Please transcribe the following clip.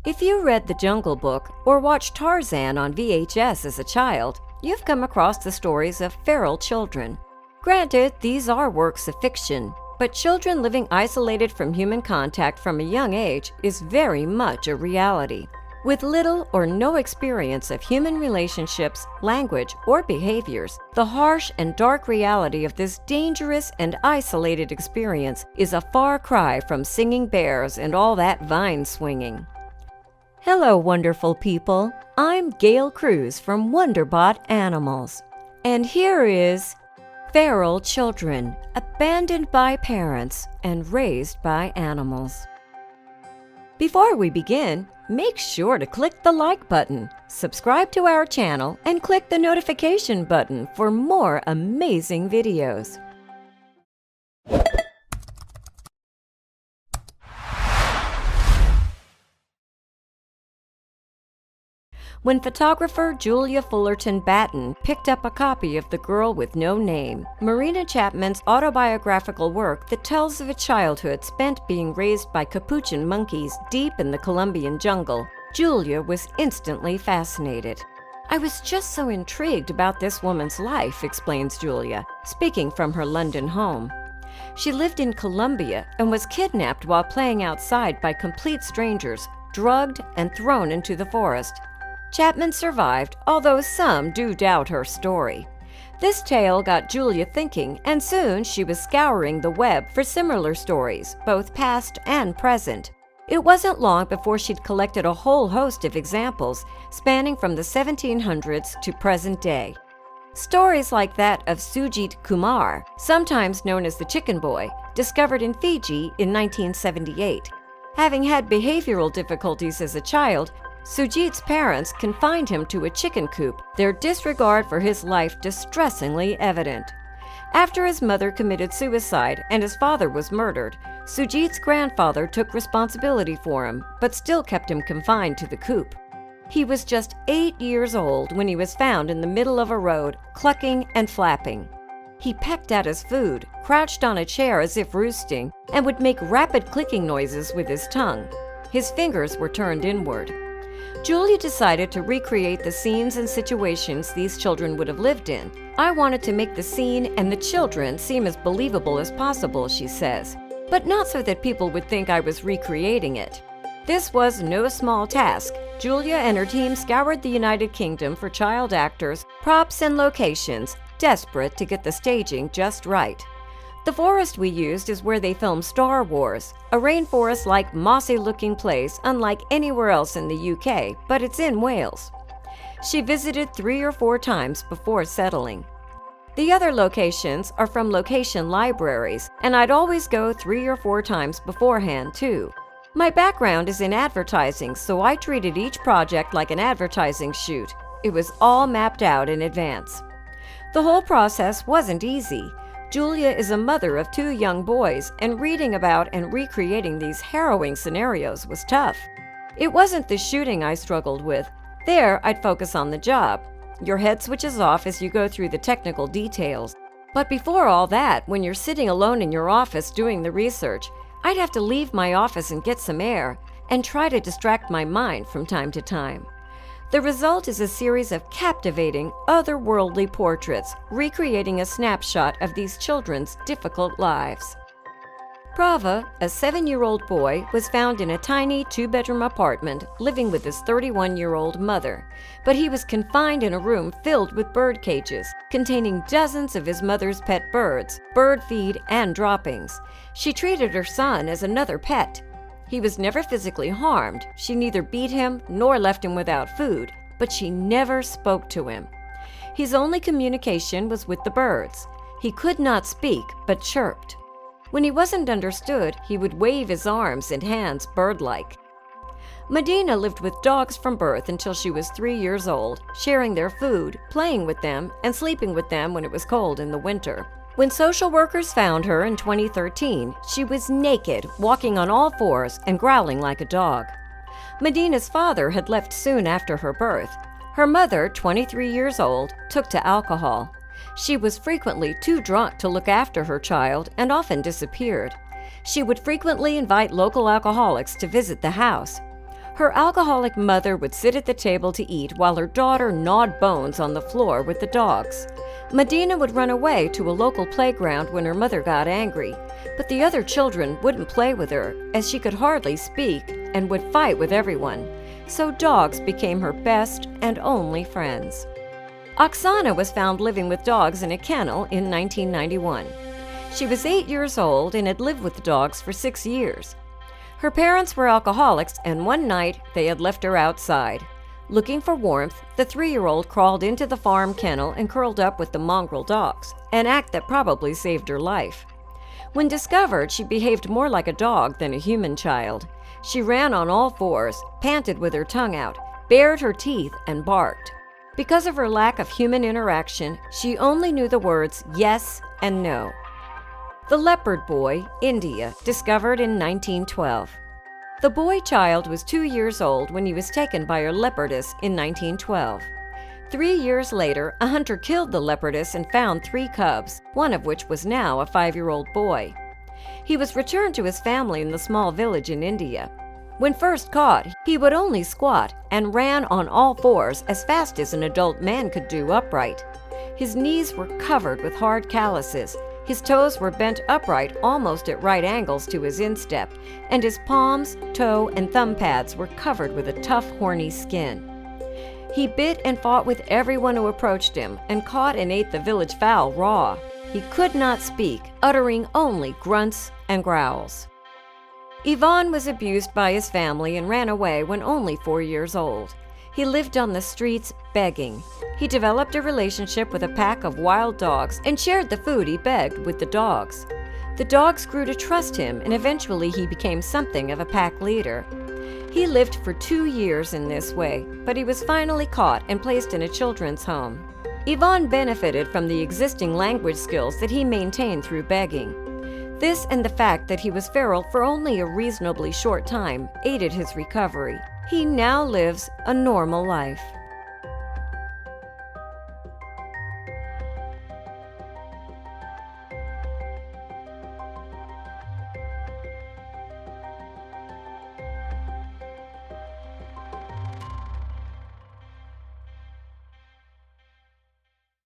If you read The Jungle Book or watched Tarzan on VHS as a child, you've come across the stories of feral children. Granted, these are works of fiction, but children living isolated from human contact from a young age is very much a reality. With little or no experience of human relationships, language, or behaviors, the harsh and dark reality of this dangerous and isolated experience is a far cry from singing bears and all that vine swinging. Hello, wonderful people. I'm Gail Cruz from Wonderbot Animals. And here is Feral Children, Abandoned by Parents and Raised by Animals. Before we begin, make sure to click the like button, subscribe to our channel, and click the notification button for more amazing videos. When photographer Julia Fullerton-Batten picked up a copy of The Girl with No Name, Marina Chapman's autobiographical work that tells of a childhood spent being raised by capuchin monkeys deep in the Colombian jungle, Julia was instantly fascinated. "I was just so intrigued about this woman's life," explains Julia, speaking from her London home. She lived in Colombia and was kidnapped while playing outside by complete strangers, drugged and thrown into the forest. Chapman survived, although some do doubt her story. This tale got Julia thinking, and soon she was scouring the web for similar stories, both past and present. It wasn't long before she'd collected a whole host of examples, spanning from the 1700s to present day. Stories like that of Sujit Kumar, sometimes known as the Chicken Boy, discovered in Fiji in 1978. Having had behavioral difficulties as a child, Sujit's parents confined him to a chicken coop, their disregard for his life distressingly evident. After his mother committed suicide and his father was murdered, Sujit's grandfather took responsibility for him, but still kept him confined to the coop. He was just 8 years old when he was found in the middle of a road, clucking and flapping. He pecked at his food, crouched on a chair as if roosting, and would make rapid clicking noises with his tongue. His fingers were turned inward. Julia decided to recreate the scenes and situations these children would have lived in. "I wanted to make the scene and the children seem as believable as possible," she says, "but not so that people would think I was recreating it." This was no small task. Julia and her team scoured the United Kingdom for child actors, props, and locations, desperate to get the staging just right. The forest we used is where they filmed Star Wars, a rainforest-like mossy-looking place unlike anywhere else in the UK, but it's in Wales. She visited 3 or 4 times before settling. The other locations are from location libraries, and I'd always go 3 or 4 times beforehand, too. My background is in advertising, so I treated each project like an advertising shoot. It was all mapped out in advance. The whole process wasn't easy. Julia is a mother of 2 young boys, and reading about and recreating these harrowing scenarios was tough. It wasn't the shooting I struggled with. There, I'd focus on the job. Your head switches off as you go through the technical details. But before all that, when you're sitting alone in your office doing the research, I'd have to leave my office and get some air, and try to distract my mind from time to time. The result is a series of captivating, otherworldly portraits, recreating a snapshot of these children's difficult lives. Prava, a 7-year-old boy, was found in a tiny 2-bedroom apartment living with his 31-year-old mother, but he was confined in a room filled with bird cages, containing dozens of his mother's pet birds, bird feed, and droppings. She treated her son as another pet. He was never physically harmed. She neither beat him nor left him without food, but she never spoke to him. His only communication was with the birds. He could not speak, but chirped. When he wasn't understood, he would wave his arms and hands bird-like. Mdina lived with dogs from birth until she was 3 years old, sharing their food, playing with them, and sleeping with them when it was cold in the winter. When social workers found her in 2013, she was naked, walking on all 4s and growling like a dog. Mdina's father had left soon after her birth. Her mother, 23 years old, took to alcohol. She was frequently too drunk to look after her child and often disappeared. She would frequently invite local alcoholics to visit the house. Her alcoholic mother would sit at the table to eat while her daughter gnawed bones on the floor with the dogs. Mdina would run away to a local playground when her mother got angry, but the other children wouldn't play with her as she could hardly speak and would fight with everyone, so dogs became her best and only friends. Oxana was found living with dogs in a kennel in 1991. She was 8 years old and had lived with the dogs for 6 years. Her parents were alcoholics, and one night they had left her outside. Looking for warmth, the 3-year-old crawled into the farm kennel and curled up with the mongrel dogs, an act that probably saved her life. When discovered, she behaved more like a dog than a human child. She ran on all fours, panted with her tongue out, bared her teeth, and barked. Because of her lack of human interaction, she only knew the words yes and no. The Leopard Boy, India, discovered in 1912. The boy child was 2 years old when he was taken by a leopardess in 1912. 3 years later, a hunter killed the leopardess and found 3 cubs, one of which was now a 5-year-old boy. He was returned to his family in the small village in India. When first caught, he would only squat and ran on all fours as fast as an adult man could do upright. His knees were covered with hard calluses. His toes were bent upright almost at right angles to his instep, and his palms, toe, and thumb pads were covered with a tough, horny skin. He bit and fought with everyone who approached him, and caught and ate the village fowl raw. He could not speak, uttering only grunts and growls. Ivan was abused by his family and ran away when only 4 years old. He lived on the streets begging. He developed a relationship with a pack of wild dogs and shared the food he begged with the dogs. The dogs grew to trust him, and eventually he became something of a pack leader. He lived for 2 years in this way, but he was finally caught and placed in a children's home. Ivan benefited from the existing language skills that he maintained through begging. This and the fact that he was feral for only a reasonably short time aided his recovery. He now lives a normal life.